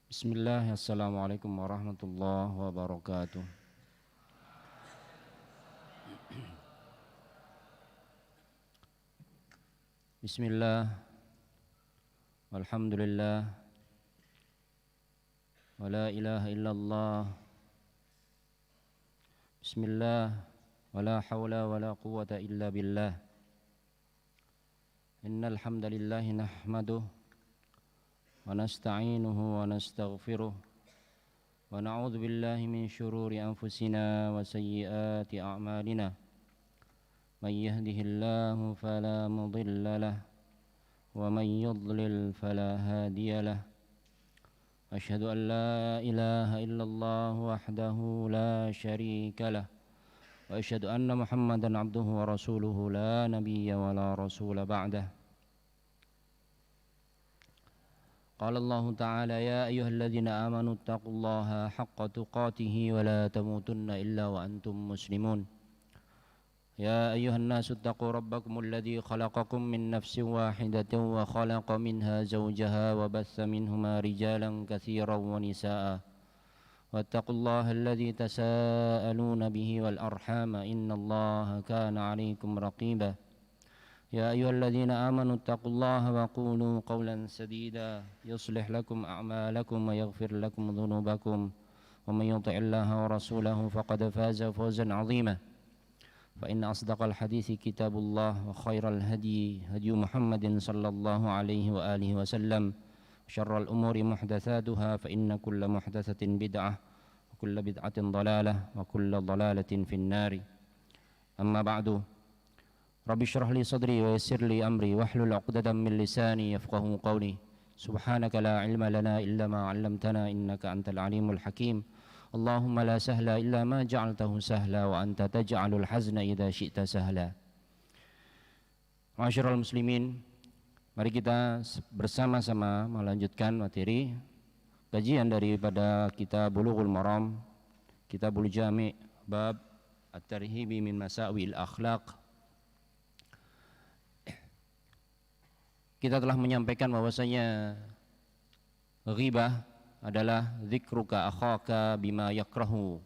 Bismillah, assalamualaikum warahmatullahi wabarakatuh. Bismillah, walhamdulillah, wa la ilaha illallah. Bismillah, wa la hawla wa la quwwata illa billah. Innal hamdalillahi nahmaduh wa nasta'inuhu wa nastaghfiruh wa na'udzu billahi min syururi anfusina wa sayyiati a'malina. May yahdihillahu fala mudilla lahu wa may yudlil fala hadiya lahu. Asyhadu an la ilaha illallah wahdahu la syarika lahu wa asyhadu anna Muhammadan abduhu wa rasuluhu la nabiyya wa la rasula ba'dah. قال الله تعالى يا أيها الذين آمنوا اتقوا الله حق تقاته ولا تموتن إلا وأنتم مسلمون يا أيها الناس اتقوا ربكم الذي خلقكم من نفس واحدة وخلق منها زوجها وبث منهما رجالا كثيرا ونساء واتقوا الله الذي تساءلون به والأرحام إن الله كان عليكم رقيبا يا أيها الذين آمنوا اتقوا الله وقولوا قولا سديدا يصلح لكم أعمالكم ويغفر لكم ذنوبكم ومن يطع الله ورسوله فقد فاز فوزا عظيما فإن أصدق الحديث كتاب الله وخير الهدي هدي محمد صلى الله عليه وآله وسلم شر الأمور محدثاتها فإن كل محدثة بدعة وكل بدعة ضلالة وكل ضلالة في النار أما بعد Rabbi syrah li sadri wa yassir li amri wahlul 'uqdatam min lisani yafqahu qawli subhanaka la ilma lana illa ma 'allamtana innaka antal alimul hakim Allahumma la sahla illa ma ja'altahu sahla wa anta taj'alul hazna idza syi'ta sahla. Ma'asyiral muslimin, mari kita bersama-sama melanjutkan materi kajian daripada kitab Bulughul Maram, Kitabul Jami' bab at-tarhibi min masawil akhlaq. Kita telah menyampaikan bahwasanya ghibah adalah dzikruka akhaka bima yakrahu,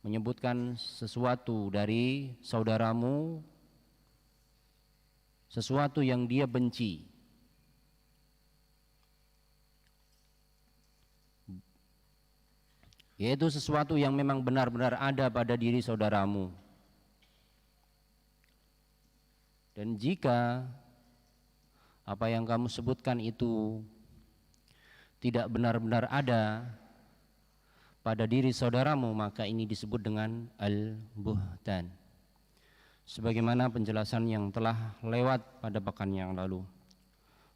menyebutkan sesuatu dari saudaramu, sesuatu yang dia benci. Yaitu sesuatu yang memang benar-benar ada pada diri saudaramu. Dan jika apa yang kamu sebutkan itu tidak benar-benar ada pada diri saudaramu, maka ini disebut dengan al-buhtan. Sebagaimana penjelasan yang telah lewat pada pekan yang lalu.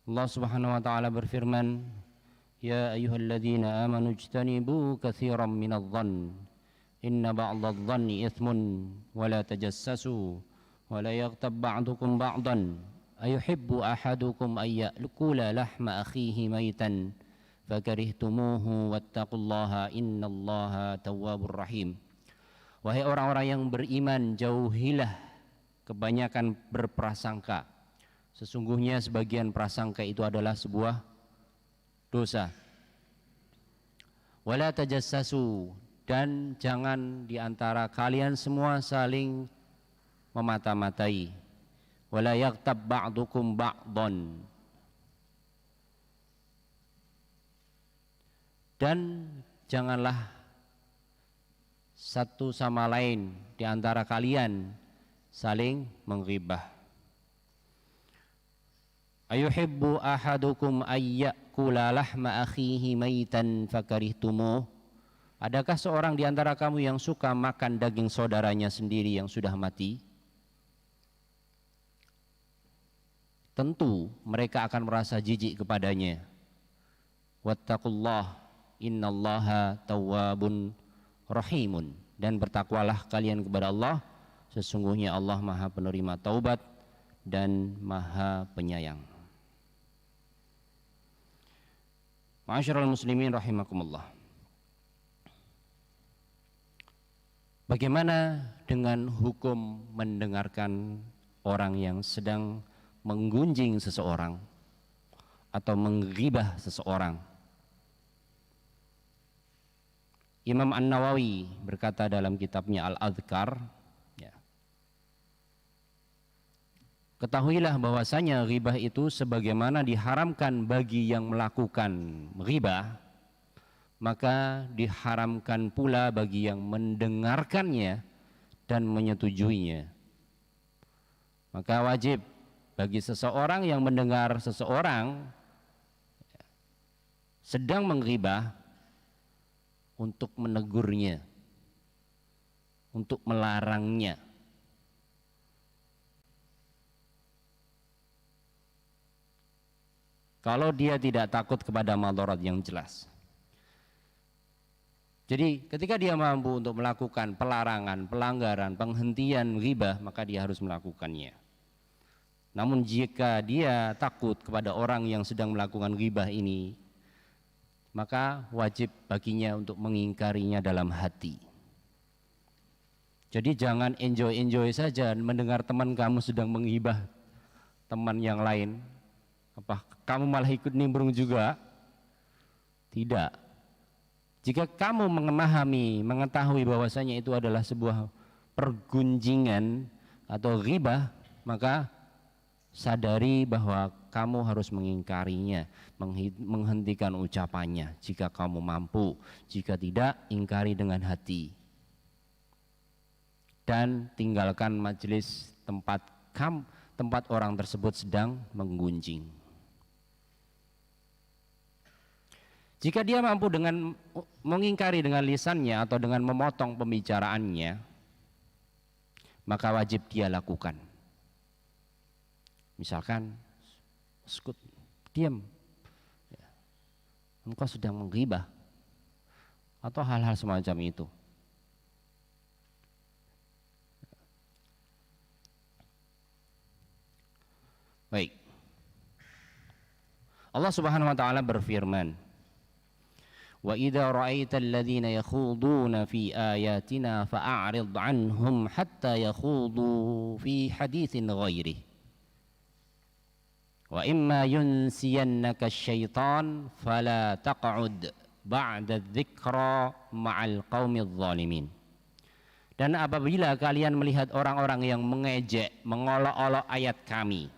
Allah Subhanahu wa taala berfirman, "Ya ayyuhalladzina amanu ijtanibu katsiran minadh-dhann, inna ba'dadh-dhanni itsmun, wa la tajassasu, wa la yaghtab ba'dukum ba'dan." Ayuhibbu ahadukum ayyakula lahma akhihi maitan fakarihtumuhu wattaqullaha innallaha tawwabur rahim. Wahai orang-orang yang beriman, jauhilah kebanyakan berprasangka. Sesungguhnya sebagian prasangka itu adalah sebuah dosa. Wala tajassasu, dan jangan diantara kalian semua saling memata-matai. Wala yaghtab ba'dukum ba'dhan, dan janganlah satu sama lain di antara kalian saling menghibah. Ayuhibbu ahadukum ayyakula lahma akhihi maitan fakarihtumuh. Adakah seorang di antara kamu yang suka makan daging saudaranya sendiri yang sudah mati? Tentu mereka akan merasa jijik kepadanya. Wattaqullah innallaha tawwabun rahimun, dan bertakwalah kalian kepada Allah, sesungguhnya Allah Maha penerima taubat dan Maha penyayang. Ma'asyiral muslimin rahimakumullah. Bagaimana dengan hukum mendengarkan orang yang sedang menggunjing seseorang atau menggibah seseorang? Imam An-Nawawi berkata dalam kitabnya Al-Adhkar, ya, ketahuilah bahwasanya ghibah itu sebagaimana diharamkan bagi yang melakukan ghibah, maka diharamkan pula bagi yang mendengarkannya dan menyetujuinya. Maka wajib bagi seseorang yang mendengar seseorang sedang menghibah untuk menegurnya, untuk melarangnya. Kalau dia tidak takut kepada madarat yang jelas. Jadi ketika dia mampu untuk melakukan pelarangan, pelanggaran, penghentian ghibah, maka dia harus melakukannya. Namun jika dia takut kepada orang yang sedang melakukan ghibah ini, maka wajib baginya untuk mengingkarinya dalam hati. Jadi jangan enjoy-enjoy saja mendengar teman kamu sedang menghibah teman yang lain. Apa kamu malah ikut nimbrung juga? Tidak. Jika kamu memahami, mengetahui bahwasanya itu adalah sebuah pergunjingan atau ghibah, maka sadari bahwa kamu harus mengingkarinya, menghentikan ucapannya jika kamu mampu. Jika tidak, ingkari dengan hati. Dan tinggalkan majelis tempat orang tersebut sedang menggunjing. Jika dia mampu dengan mengingkari dengan lisannya atau dengan memotong pembicaraannya, maka wajib dia lakukan. Misalkan, skut, diam, ya, engkau sedang menghibah, atau hal-hal semacam itu. Baik. Allah Subhanahu wa taala berfirman, "Wa idza ra'aita alladziina yakhuduuna fi ayatina fa'arid 'anhum hatta yakhudu fi haditsin ghairihi. Wa imma yunsiyannaka asy-syaitan fala taq'ud ba'da dzikra ma'al qaumidz zalimin." Dan apabila kalian melihat orang-orang yang mengejek, mengolok-olok ayat kami,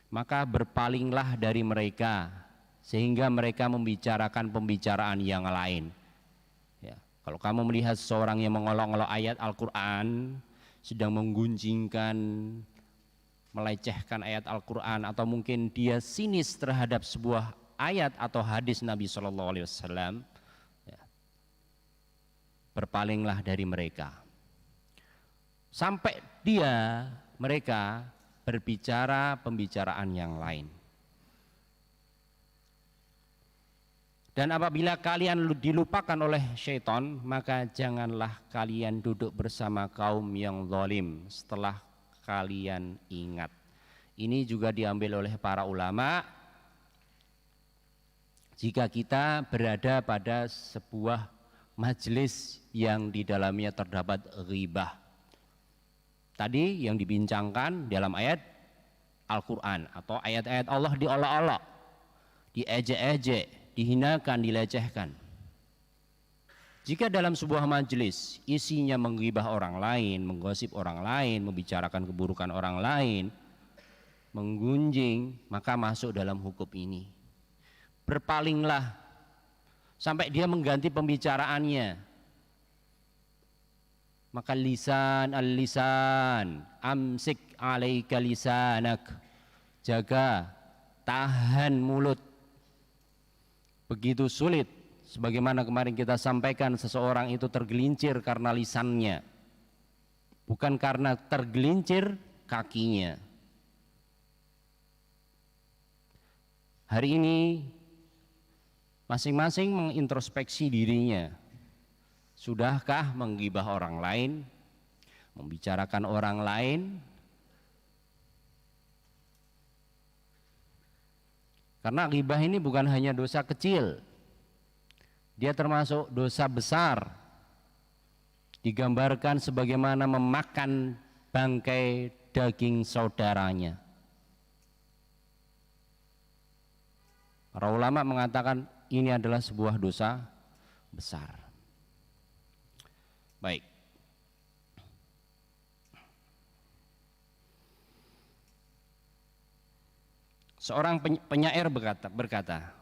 maka berpalinglah dari mereka sehingga mereka membicarakan pembicaraan yang lain. Ya, kalau kamu melihat seseorang yang mengolok-olok ayat Al-Quran, sedang menggunjingkan, melecehkan ayat Al-Quran, atau mungkin dia sinis terhadap sebuah ayat atau hadis Nabi SAW, ya, berpalinglah dari mereka sampai mereka berbicara pembicaraan yang lain. Dan apabila kalian dilupakan oleh syaitan, maka janganlah kalian duduk bersama kaum yang zalim setelah kalian ingat. Ini juga diambil oleh para ulama. Jika kita berada pada sebuah majelis yang di dalamnya terdapat ghibah, tadi yang dibincangkan dalam ayat Al-Quran atau ayat-ayat Allah diolok-olok, diejek-ejek, dihinakan, dilecehkan. Jika dalam sebuah majelis isinya menggibah orang lain, menggosip orang lain, membicarakan keburukan orang lain, menggunjing, maka masuk dalam hukum ini. Berpalinglah sampai dia mengganti pembicaraannya. Maka lisan al-lisan, amsik alaika lisanak, jaga, tahan mulut. Begitu sulit, sebagaimana kemarin kita sampaikan, seseorang itu tergelincir karena lisannya, bukan karena tergelincir kakinya. Hari ini masing-masing mengintrospeksi dirinya. Sudahkah menggibah orang lain, membicarakan orang lain? Karena ghibah ini bukan hanya dosa kecil, dia termasuk dosa besar. Digambarkan sebagaimana memakan bangkai daging saudaranya. Para ulama mengatakan ini adalah sebuah dosa besar. Baik. Seorang penyair berkata,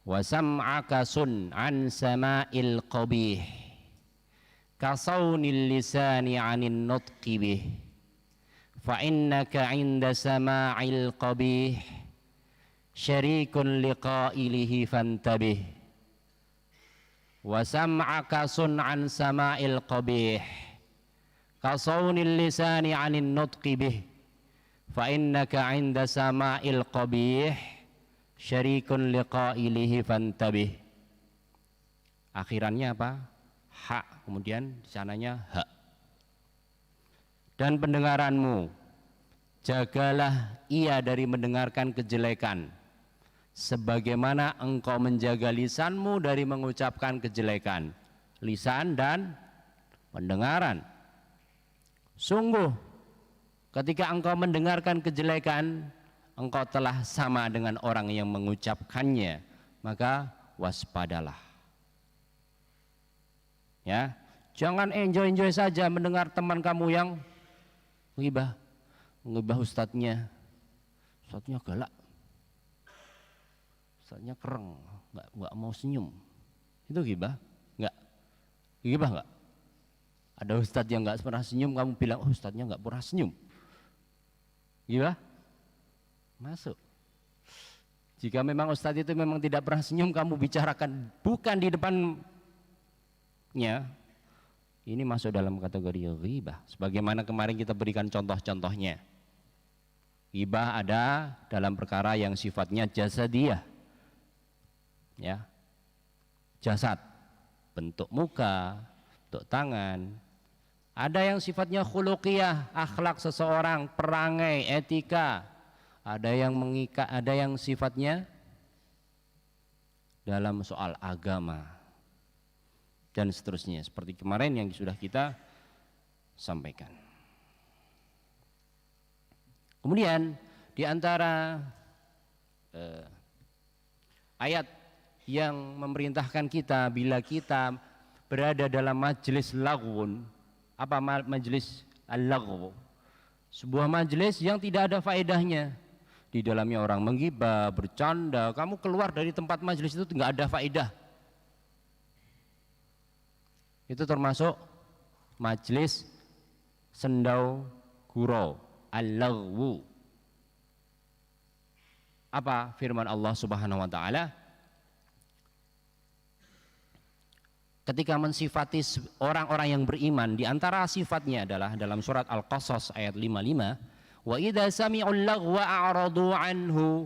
wa sam'aka sun'an sama'il qabih kasaunil lisani 'anin nutqi bih fa innaka 'inda sama'il qabih syarikun liqa'ilihi fantabih. Wa sam'aka sun'an sama'il qabih kasaunil lisani 'anin nutqi bih fa innaka 'inda sama'il qabih syarikun liqa'ilihi fantabih. Akhirannya apa? Ha, kemudian di sananya ha. Dan pendengaranmu, jagalah ia dari mendengarkan kejelekan, sebagaimana engkau menjaga lisanmu dari mengucapkan kejelekan. Lisan dan pendengaran. Sungguh, ketika engkau mendengarkan kejelekan, engkau telah sama dengan orang yang mengucapkannya, maka waspadalah. Ya, jangan enjoy saja mendengar teman kamu yang menggibah ustadznya galak, ustadznya kereng, nggak mau senyum. Itu gibah? Gibah nggak? Ada ustadz yang nggak pernah senyum, kamu bilang oh ustadznya nggak pernah senyum. Gibah? Masuk. Jika memang ustadz itu memang tidak pernah senyum, kamu bicarakan bukan di depannya, ini masuk dalam kategori ghibah. Sebagaimana kemarin kita berikan contoh-contohnya. Ghibah ada dalam perkara yang sifatnya jasadiyah, ya, jasad, bentuk muka, bentuk tangan. Ada yang sifatnya khuluqiyah, akhlak seseorang, perangai, etika. Ada yang mengikat, ada yang sifatnya dalam soal agama dan seterusnya, seperti kemarin yang sudah kita sampaikan. Kemudian di antara ayat yang memerintahkan kita bila kita berada dalam majelis laghun, apa majelis al-laghw? Sebuah majelis yang tidak ada faedahnya. Di dalamnya orang menggibah, bercanda, kamu keluar dari tempat majelis itu nggak ada faedah. Itu termasuk majelis sendau gurau, al-laghwu. Apa firman Allah Subhanahu wa taala? Ketika mensifati orang-orang yang beriman, di antara sifatnya adalah dalam surat Al-Qasas ayat 55, wa idza sami'ul laghwa a'radu anhu.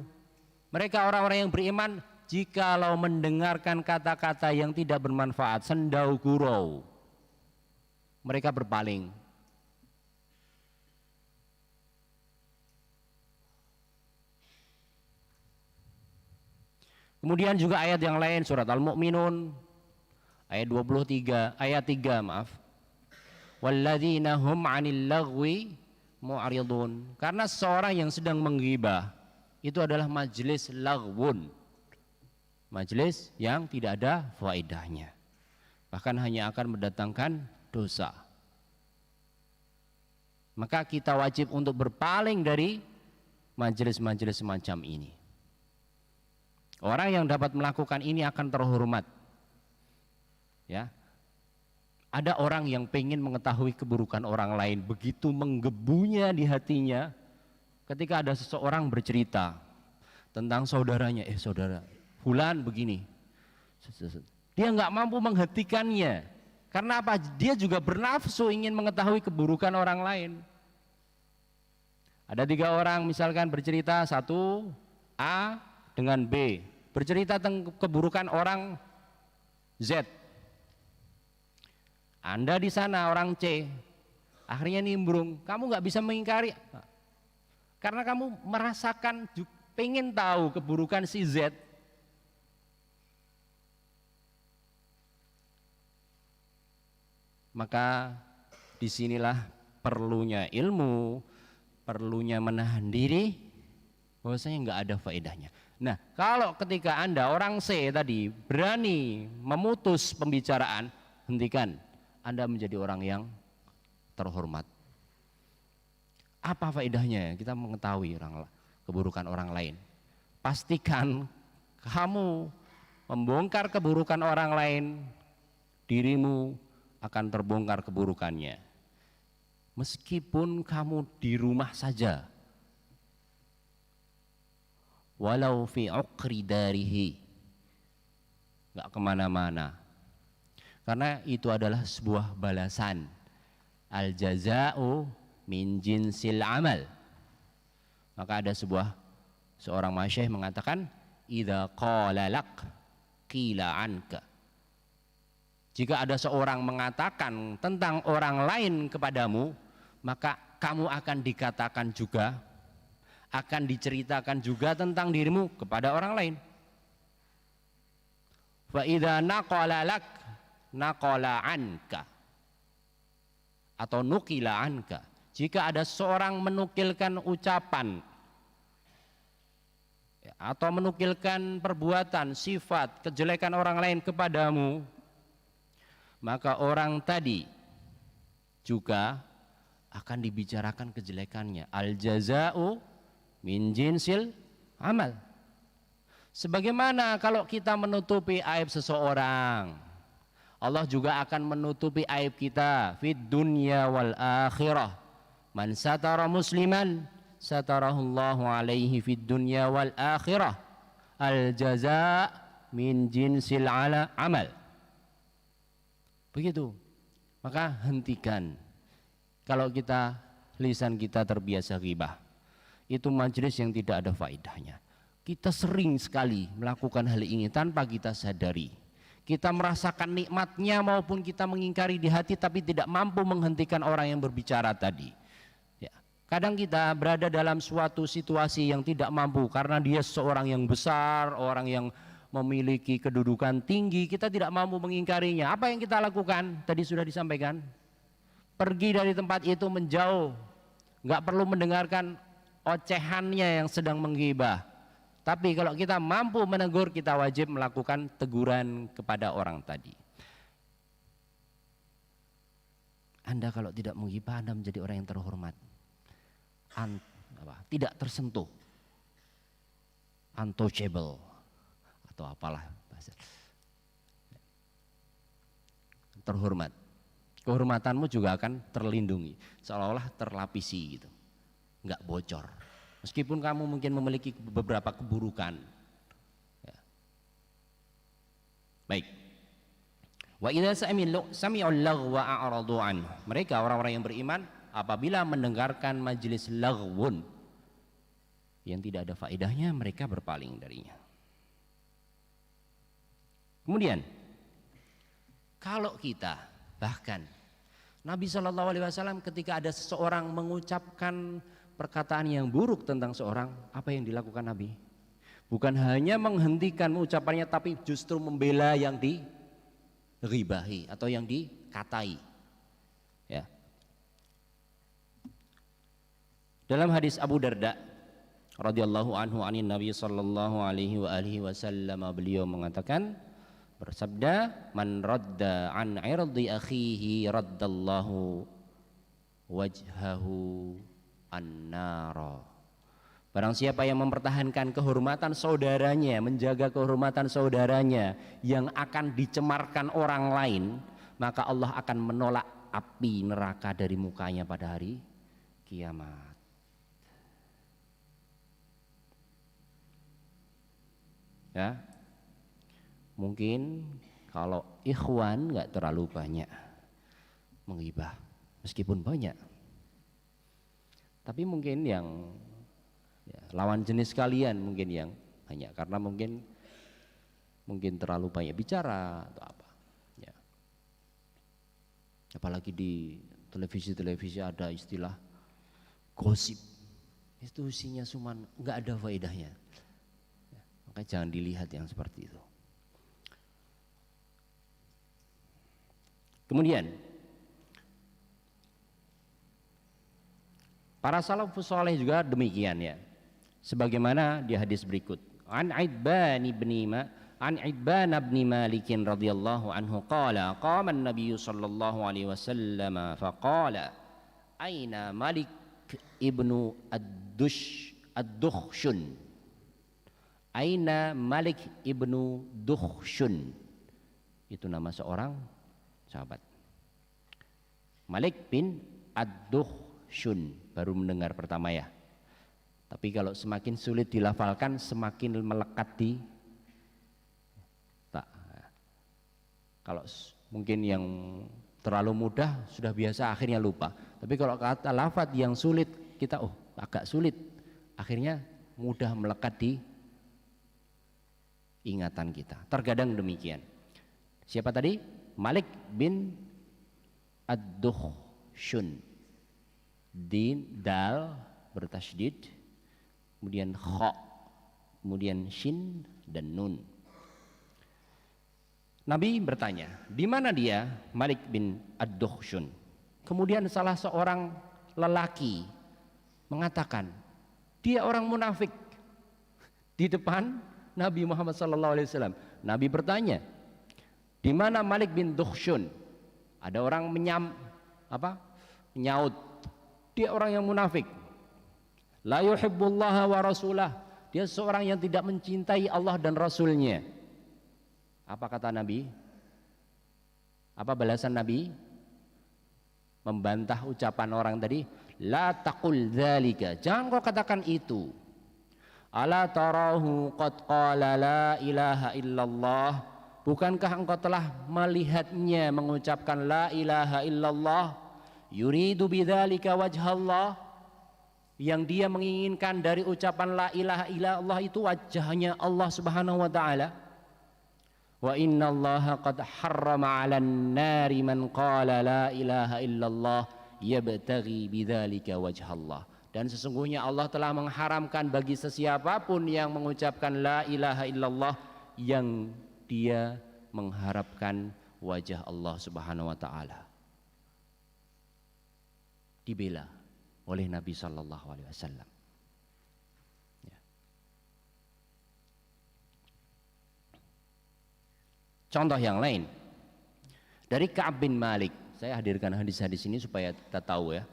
Mereka orang-orang yang beriman jikalau mendengarkan kata-kata yang tidak bermanfaat, sendau gurau, mereka berpaling. Kemudian juga ayat yang lain, surat Al-Mu'minun ayat 23, ayat 3, maaf. Walladzina hum 'anil laghwi mu'ridun. Karena seorang yang sedang menggibah itu adalah majelis laghwun, majelis yang tidak ada faedahnya, bahkan hanya akan mendatangkan dosa. Maka kita wajib untuk berpaling dari majelis-majelis semacam ini. Orang yang dapat melakukan ini akan terhormat. Ya, ada orang yang pengen mengetahui keburukan orang lain, begitu menggebunya di hatinya ketika ada seseorang bercerita tentang saudaranya, saudara fulan begini, dia nggak mampu menghentikannya. Karena apa? Dia juga bernafsu ingin mengetahui keburukan orang lain. Ada 3 orang misalkan bercerita, satu A dengan B bercerita tentang keburukan orang Z. Anda di sana orang C, akhirnya nimbrung, kamu nggak bisa mengingkari karena kamu merasakan, pengen tahu keburukan si Z. Maka disinilah perlunya ilmu, perlunya menahan diri, bahwasanya nggak ada faedahnya. Nah, kalau ketika Anda orang C tadi berani memutus pembicaraan, hentikan. Anda menjadi orang yang terhormat. Apa faedahnya kita mengetahui keburukan orang lain? Pastikan kamu membongkar keburukan orang lain, dirimu akan terbongkar keburukannya. Meskipun kamu di rumah saja, walau fi uqri darihi, nggak kemana-mana, karena itu adalah sebuah balasan. Al jaza'u min jinsil amal. Maka ada seorang masyaikh mengatakan, idza qala lak qila anka. Jika ada seorang mengatakan tentang orang lain kepadamu, maka kamu akan dikatakan juga, akan diceritakan juga tentang dirimu kepada orang lain. Fa idza naqala lak naqala anka, atau nukila anka. Jika ada seorang menukilkan ucapan atau menukilkan perbuatan, sifat, kejelekan orang lain kepadamu, maka orang tadi juga akan dibicarakan kejelekannya. Al jaza'u min jinsil amal. Sebagaimana kalau kita menutupi aib seseorang, Allah juga akan menutupi aib kita fid dunya wal akhirah. Man satara musliman satarahullahu alaihi fid dunya wal akhirah. Al jaza' min jinsil amal. Begitu. Maka hentikan. Kalau lisan kita terbiasa ghibah, itu majelis yang tidak ada faedahnya. Kita sering sekali melakukan hal ini tanpa kita sadari. Kita merasakan nikmatnya maupun kita mengingkari di hati, tapi tidak mampu menghentikan orang yang berbicara tadi. Ya. Kadang kita berada dalam suatu situasi yang tidak mampu karena dia seorang yang besar, orang yang memiliki kedudukan tinggi, kita tidak mampu mengingkarinya. Apa yang kita lakukan? Tadi sudah disampaikan. Pergi dari tempat itu, menjauh. Nggak perlu mendengarkan ocehannya yang sedang menggibah. Tapi kalau kita mampu menegur, kita wajib melakukan teguran kepada orang tadi. Anda kalau tidak menggibah, Anda menjadi orang yang terhormat. Tidak tersentuh. Untouchable. Atau apalah bahasa. Terhormat. Kehormatanmu juga akan terlindungi. Seolah-olah terlapisi gitu. Enggak bocor. Meskipun kamu mungkin memiliki beberapa keburukan. Ya. Baik. Wa idza sami'ul laghwa a'radu an. Mereka orang-orang yang beriman apabila mendengarkan majelis laghwun yang tidak ada faedahnya, mereka berpaling darinya. Kemudian kalau kita bahkan Nabi SAW ketika ada seseorang mengucapkan perkataan yang buruk tentang seorang, apa yang dilakukan Nabi? Bukan hanya menghentikan ucapannya, tapi justru membela yang diribahi atau yang dikatai. Ya. Dalam hadis Abu Darda radhiyallahu anhu anin Nabi sallallahu alaihi wa alihi wasallam, beliau mengatakan, bersabda, man radda an irdi akhihi raddallahu wajhahu an-nara. Barang siapa yang mempertahankan kehormatan saudaranya, menjaga kehormatan saudaranya yang akan dicemarkan orang lain, maka Allah akan menolak api neraka dari mukanya pada hari kiamat. Ya. Mungkin kalau ikhwan nggak terlalu banyak menghibah, meskipun banyak. Tapi mungkin yang lawan jenis kalian mungkin yang banyak, karena mungkin terlalu banyak bicara atau apa. Ya. Apalagi di televisi ada istilah gosip, itu isinya cuman nggak ada faedahnya. Ya. Maka jangan dilihat yang seperti itu. Kemudian para salafus saleh juga demikian ya. Sebagaimana di hadis berikut, an Idban bin Malik radhiyallahu anhu qala qama an-nabiy sallallahu alaihi wasallam faqala aina Malik ibnu ad-Dukhshun aina Malik ibnu Dukhshun, itu nama seorang sahabat. Malik bin ad-Dukhshun, baru mendengar pertama ya. Tapi kalau semakin sulit dilafalkan semakin melekat di tak. Kalau mungkin yang terlalu mudah sudah biasa akhirnya lupa. Tapi kalau kata lafadz yang sulit kita agak sulit, akhirnya mudah melekat di ingatan kita. Terkadang demikian. Siapa tadi? Malik bin ad-Dukhshun. Din dal bertasydid, kemudian kha, kemudian shin dan nun. Nabi bertanya, di mana dia? Malik bin ad-Dukhshun. Kemudian salah seorang lelaki mengatakan, dia orang munafik di depan Nabi Muhammad SAW. Nabi bertanya, di mana Malik bin Dukhshun? Ada orang menyaut, dia orang yang munafik. La yuhibbullaha wa rasulah, dia seorang yang tidak mencintai Allah dan Rasulnya. Apa kata Nabi? Apa balasan Nabi? Membantah ucapan orang tadi. La taqul dzalika, jangan kau katakan itu. Ala tarahu qad qala la ilaha illallah, bukankah engkau telah melihatnya mengucapkan la ilaha illallah? Yuridu bidzalika wajhallah, yang dia menginginkan dari ucapan la ilaha illallah itu wajahnya Allah Subhanahu wa taala. Wa innallaha qad harrama 'alan nari man qala la ilaha illallah yabtaghi bidzalika wajhallah. Dan sesungguhnya Allah telah mengharamkan bagi sesiapapun yang mengucapkan la ilaha illallah yang dia mengharapkan wajah Allah Subhanahu wa taala. Dibela oleh Nabi sallallahu alaihi wasallam. Ya. Contoh yang lain dari Ka'ab bin Malik. Saya hadirkan hadis-hadis ini supaya kita tahu ya,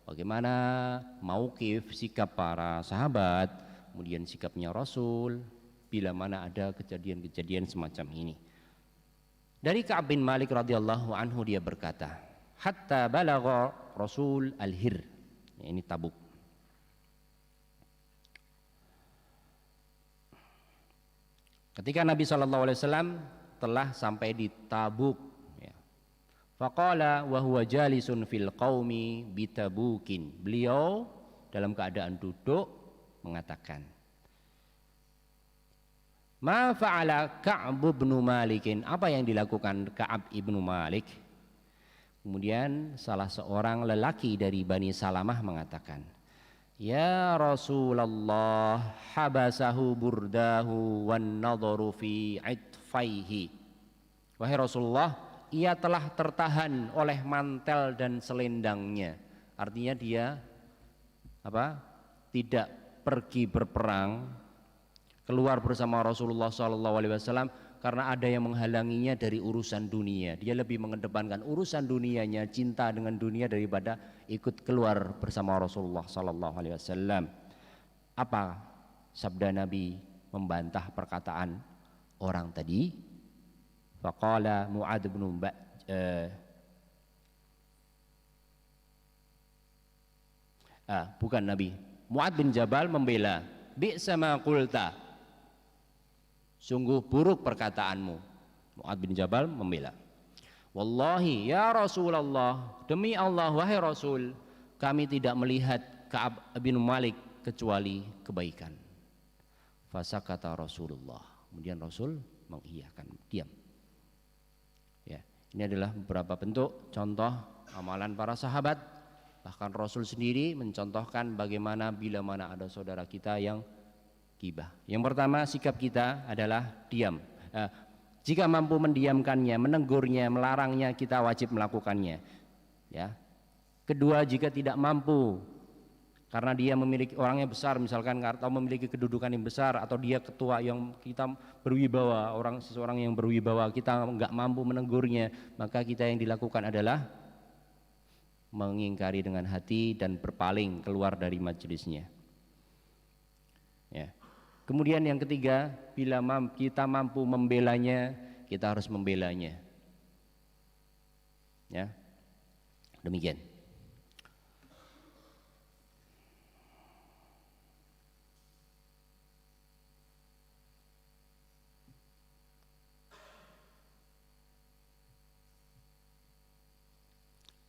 bagaimana mauqif sikap para sahabat, kemudian sikapnya Rasul bila mana ada kejadian-kejadian semacam ini. Dari Ka'ab bin Malik radhiyallahu anhu, dia berkata, hatta balagha Rasul al-Hir. Ini Tabuk. Ketika Nabi SAW telah sampai di Tabuk, ya. Faqala wa huwa jalisun fil qaumi bitabukin. Beliau dalam keadaan duduk mengatakan, ma fa'ala Ka'ab bin Malikin, apa yang dilakukan Ka'ab ibnu Malik? Kemudian salah seorang lelaki dari Bani Salamah mengatakan, ya Rasulullah, habasahu burdahu wan nadharu fi itfaihi. Wahai Rasulullah, ia telah tertahan oleh mantel dan selendangnya. Artinya dia tidak pergi berperang, keluar bersama Rasulullah SAW karena ada yang menghalanginya dari urusan dunia. Dia lebih mengedepankan urusan dunianya, cinta dengan dunia, daripada ikut keluar bersama Rasulullah SAW. Apa sabda Nabi membantah perkataan orang tadi? Faqala Mu'adz bin bukan Nabi, Mu'adz bin Jabal membela, bi'sa ma qulta, sungguh buruk perkataanmu. Mu'adz bin Jabal membela, wallahi ya Rasulullah, demi Allah wahai Rasul, kami tidak melihat Ka'ab bin Malik kecuali kebaikan. Fasakata Rasulullah, kemudian Rasul mengiyakan, diam. Ya, ini adalah beberapa bentuk contoh amalan para sahabat. Bahkan Rasul sendiri mencontohkan bagaimana bila mana ada saudara kita yang gibah. Yang pertama, sikap kita adalah diam. Jika mampu mendiamkannya, menegurnya, melarangnya, kita wajib melakukannya. Ya. Kedua, jika tidak mampu karena dia memiliki orangnya besar misalkan, atau memiliki kedudukan yang besar, atau dia ketua yang kita berwibawa, seseorang yang berwibawa, kita nggak mampu menegurnya, maka kita yang dilakukan adalah mengingkari dengan hati dan berpaling keluar dari majelisnya. Ya. Kemudian yang ketiga, bila kita mampu membelanya, kita harus membelanya. Ya, demikian.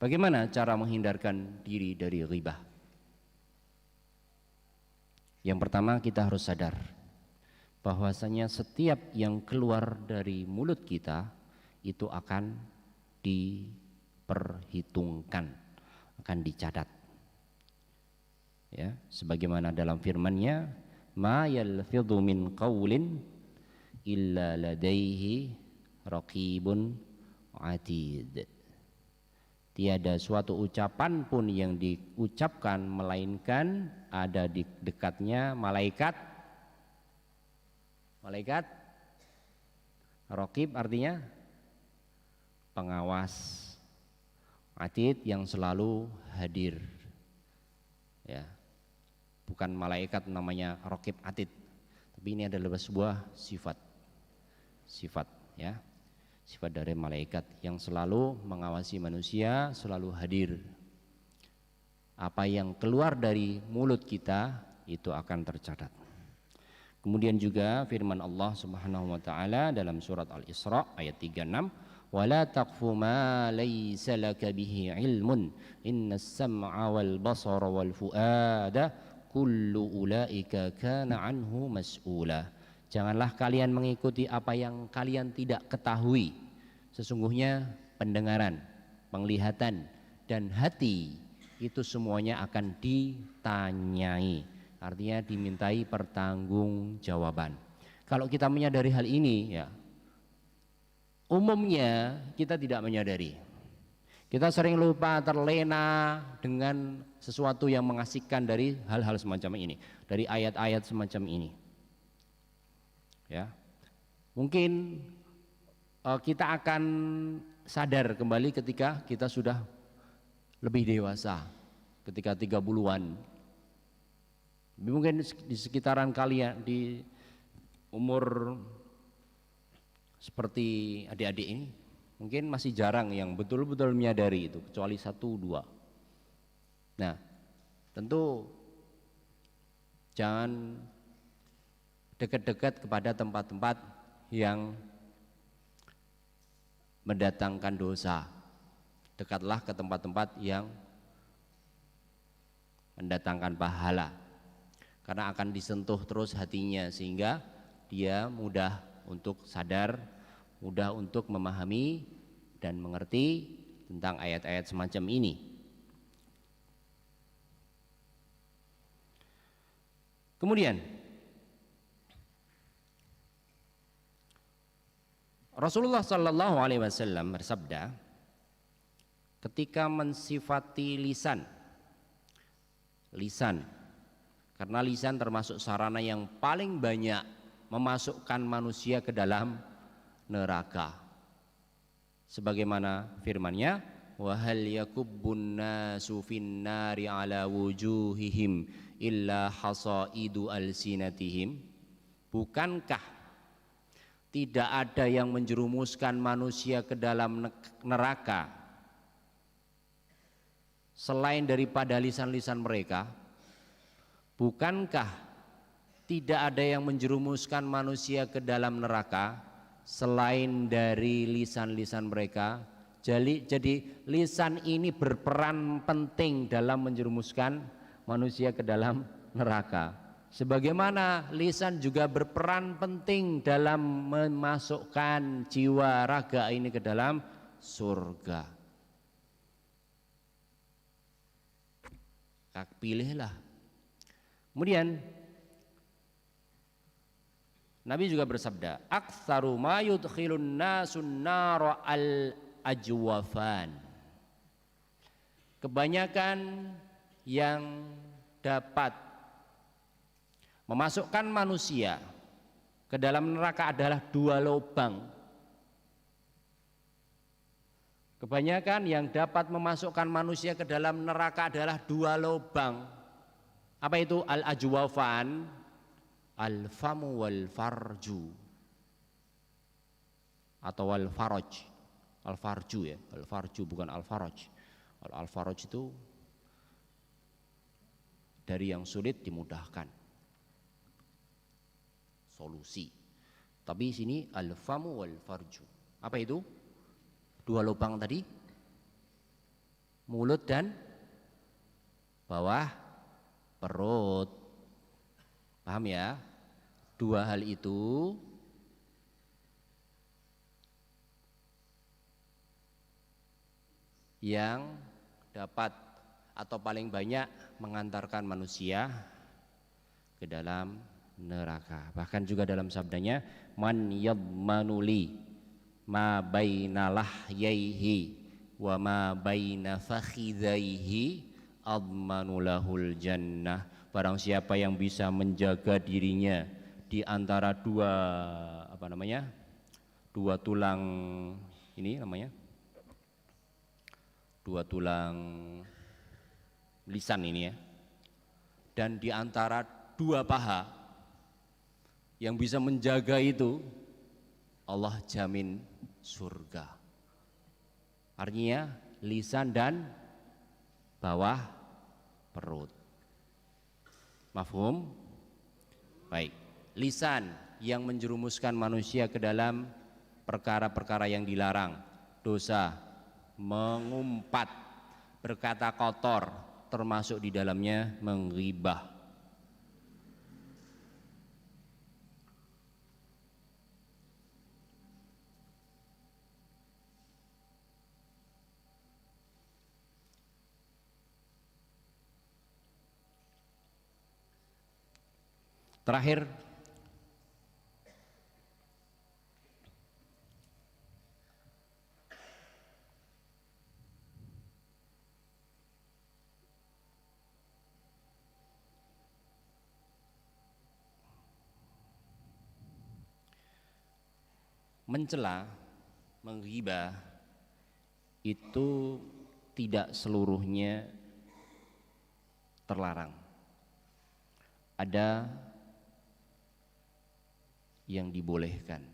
Bagaimana cara menghindarkan diri dari ghibah? Yang pertama, kita harus sadar bahwasanya setiap yang keluar dari mulut kita itu akan diperhitungkan, akan dicatat. Ya, sebagaimana dalam firman-Nya, "Ma yalfidhu min qaulin illa ladaihi raqibun atid." Tiada suatu ucapan pun yang diucapkan melainkan ada di dekatnya malaikat. Malaikat raqib artinya pengawas, atid yang selalu hadir. Ya, bukan malaikat namanya raqib atid, tapi ini adalah sebuah sifat, ya. Sifat dari malaikat yang selalu mengawasi manusia, selalu hadir. Apa yang keluar dari mulut kita itu akan tercatat. Kemudian juga firman Allah Subhanahu wa taala dalam surat Al-Isra ayat 36, "Wala taqfu ma laysa laka bihi ilmun, innas sam'a wal basara wal fuada kullu ulaika kana anhu mas'ula." Janganlah kalian mengikuti apa yang kalian tidak ketahui. Sesungguhnya pendengaran, penglihatan, dan hati itu semuanya akan ditanyai. Artinya dimintai pertanggungjawaban. Kalau kita menyadari hal ini, ya, umumnya kita tidak menyadari. Kita sering lupa, terlena dengan sesuatu yang mengasihkan dari hal-hal semacam ini, dari ayat-ayat semacam ini. Ya, mungkin kita akan sadar kembali ketika kita sudah lebih dewasa, ketika 30-an. Mungkin di sekitaran kalian, di umur seperti adik-adik ini, mungkin masih jarang yang betul-betul menyadari itu, kecuali 1-2. Nah, tentu jangan dekat-dekat kepada tempat-tempat yang mendatangkan dosa. Dekatlah ke tempat-tempat yang mendatangkan pahala, karena akan disentuh terus hatinya, sehingga dia mudah untuk sadar, mudah untuk memahami dan mengerti tentang ayat-ayat semacam ini. Kemudian Rasulullah Sallallahu Alaihi Wasallam bersabda ketika mensifati lisan, karena lisan termasuk sarana yang paling banyak memasukkan manusia ke dalam neraka. Sebagaimana firman-Nya, wa hal yakubbun nasu fin nari ala wujuhihim illa hasaidu alsinatihim. Bukankah tidak ada yang menjerumuskan manusia ke dalam neraka selain daripada lisan-lisan mereka? Bukankah tidak ada yang menjerumuskan manusia ke dalam neraka selain dari lisan-lisan mereka? Jadi lisan ini berperan penting dalam menjerumuskan manusia ke dalam neraka. Sebagaimana lisan juga berperan penting dalam memasukkan jiwa raga ini ke dalam surga. Pilihlah. Kemudian Nabi juga bersabda, "Aktsaru ma yudkhilun nasun nar al-ajwafan." Kebanyakan yang dapat memasukkan manusia ke dalam neraka adalah dua lubang. Kebanyakan yang dapat memasukkan manusia ke dalam neraka adalah dua lubang. Apa itu? Al-ajwafan, al-famu wal farju, atau al-faraj. Al-farju ya, al-farju bukan al-faraj. Al-faraj itu dari yang sulit dimudahkan, solusi. Tapi sini al-famu wal farju. Apa itu? Dua lubang tadi, mulut dan bawah perut. Paham ya? Dua hal itu yang dapat atau paling banyak mengantarkan manusia ke dalam neraka. Bahkan juga dalam sabdanya, man yadmanuli ma baina lahyaihi wa ma baina fakhidaihi admanu lahul jannah. Barang siapa yang bisa menjaga dirinya di antara dua tulang ini namanya, dua tulang lisan ini ya, dan di antara dua paha yang bisa menjaga itu, Allah jamin surga. Artinya lisan dan bawah perut. Mafhum? Baik. Lisan yang menjerumuskan manusia ke dalam perkara-perkara yang dilarang, dosa, mengumpat, berkata kotor, termasuk di dalamnya menggibah. Terakhir, mencela, menghibah itu tidak seluruhnya terlarang. Ada yang dibolehkan,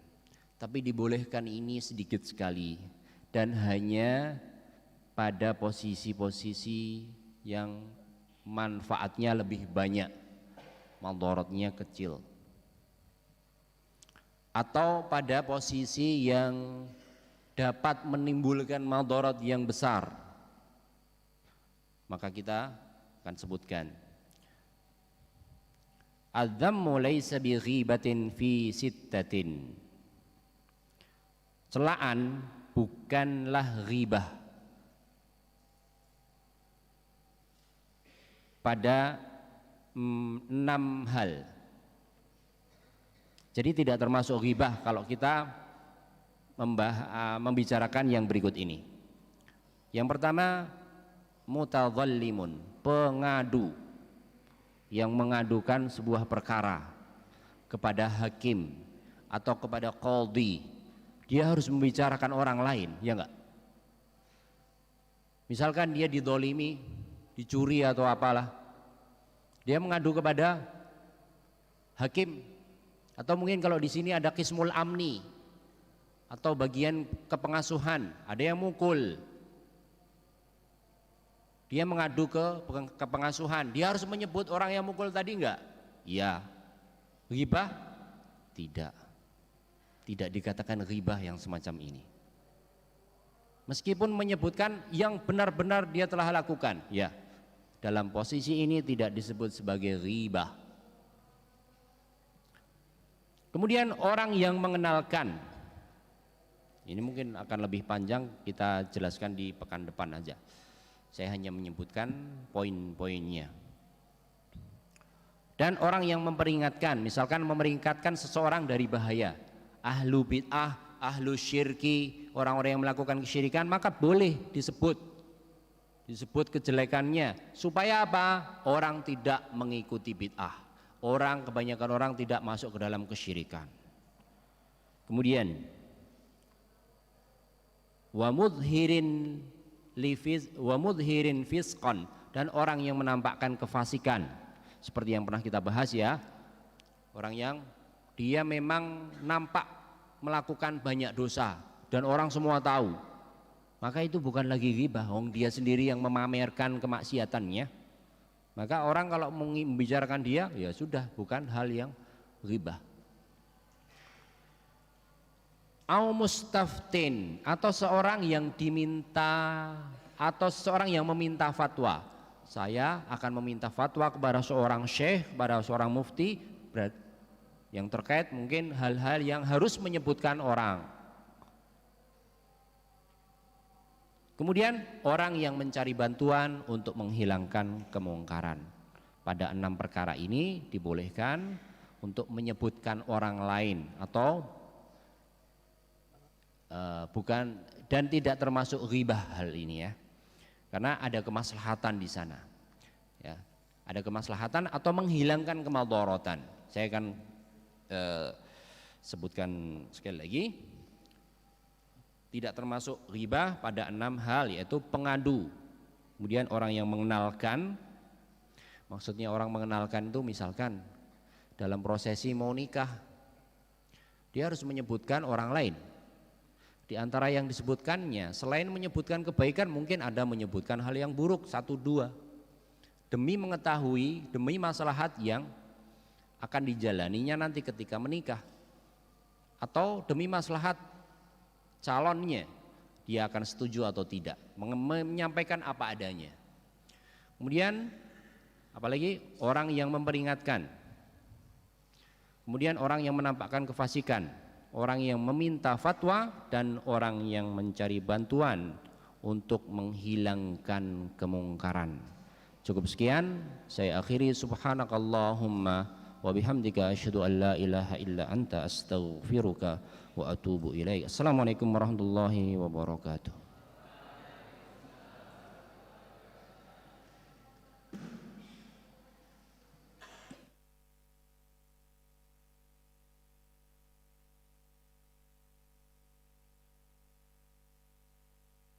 tapi dibolehkan ini sedikit sekali dan hanya pada posisi-posisi yang manfaatnya lebih banyak, madaratnya kecil, atau pada posisi yang dapat menimbulkan madarat yang besar, maka kita akan sebutkan. Adzammu laysa bi ghibatin fi sittatin. Celaan bukanlah ghibah pada 6 hal. Jadi tidak termasuk ghibah kalau kita membicarakan yang berikut ini. Yang pertama, mutadhallimun, pengadu, yang mengadukan sebuah perkara kepada hakim atau kepada qadhi. Dia harus membicarakan orang lain, ya enggak? Misalkan dia didolimi, dicuri atau apalah, dia mengadu kepada hakim. Atau mungkin kalau di sini ada qismul amni atau bagian kepengasuhan, ada yang mukul, dia mengadu ke pengasuhan, dia harus menyebut orang yang mukul tadi enggak? Iya. Ghibah? Tidak. Tidak dikatakan ghibah yang semacam ini. Meskipun menyebutkan yang benar-benar dia telah lakukan, ya. Dalam posisi ini tidak disebut sebagai ghibah. Kemudian orang yang mengenalkan, ini mungkin akan lebih panjang, kita jelaskan di pekan depan aja. Saya hanya menyebutkan poin-poinnya. Dan orang yang memperingatkan, misalkan memperingatkan seseorang dari bahaya, ahlu bid'ah, ahlu syirki, orang-orang yang melakukan kesyirikan, maka boleh disebut disebut kejelekannya. Supaya apa? Orang tidak mengikuti bid'ah. Kebanyakan orang tidak masuk ke dalam kesyirikan. Kemudian wa mudhirin fisqan, dan orang yang menampakkan kefasikan, seperti yang pernah kita bahas ya, orang yang dia memang nampak melakukan banyak dosa dan orang semua tahu, maka itu bukan lagi ghibah, dia sendiri yang memamerkan kemaksiatannya. Maka orang kalau membicarakan dia, ya sudah, bukan hal yang ghibah. Au mustaftin, atau seorang yang diminta, atau seorang yang meminta fatwa. Saya akan meminta fatwa kepada seorang syekh, kepada seorang mufti, yang terkait mungkin hal-hal yang harus menyebutkan orang. Kemudian orang yang mencari bantuan untuk menghilangkan kemungkaran. Pada 6 perkara ini dibolehkan untuk menyebutkan orang lain atau bukan, dan tidak termasuk ghibah hal ini ya, karena ada kemaslahatan di sana ya, ada kemaslahatan atau menghilangkan kemadharatan. Saya akan sebutkan sekali lagi. Tidak termasuk ghibah pada 6 hal, yaitu pengadu, kemudian orang yang mengenalkan. Maksudnya orang mengenalkan itu misalkan dalam prosesi mau nikah, dia harus menyebutkan orang lain. Di antara yang disebutkannya, selain menyebutkan kebaikan, mungkin ada menyebutkan hal yang buruk 1-2, demi mengetahui, demi maslahat yang akan dijalaninya nanti ketika menikah, atau demi maslahat calonnya, dia akan setuju atau tidak, menyampaikan apa adanya. Kemudian apalagi orang yang memperingatkan, kemudian orang yang menampakkan kefasikan, orang yang meminta fatwa, dan orang yang mencari bantuan untuk menghilangkan kemungkaran. Cukup sekian, saya akhiri. Subhanakallahumma wa bihamdika asyhadu an la ilaha illa anta astaghfiruka wa atubu ilaik. Assalamualaikum warahmatullahi wabarakatuh.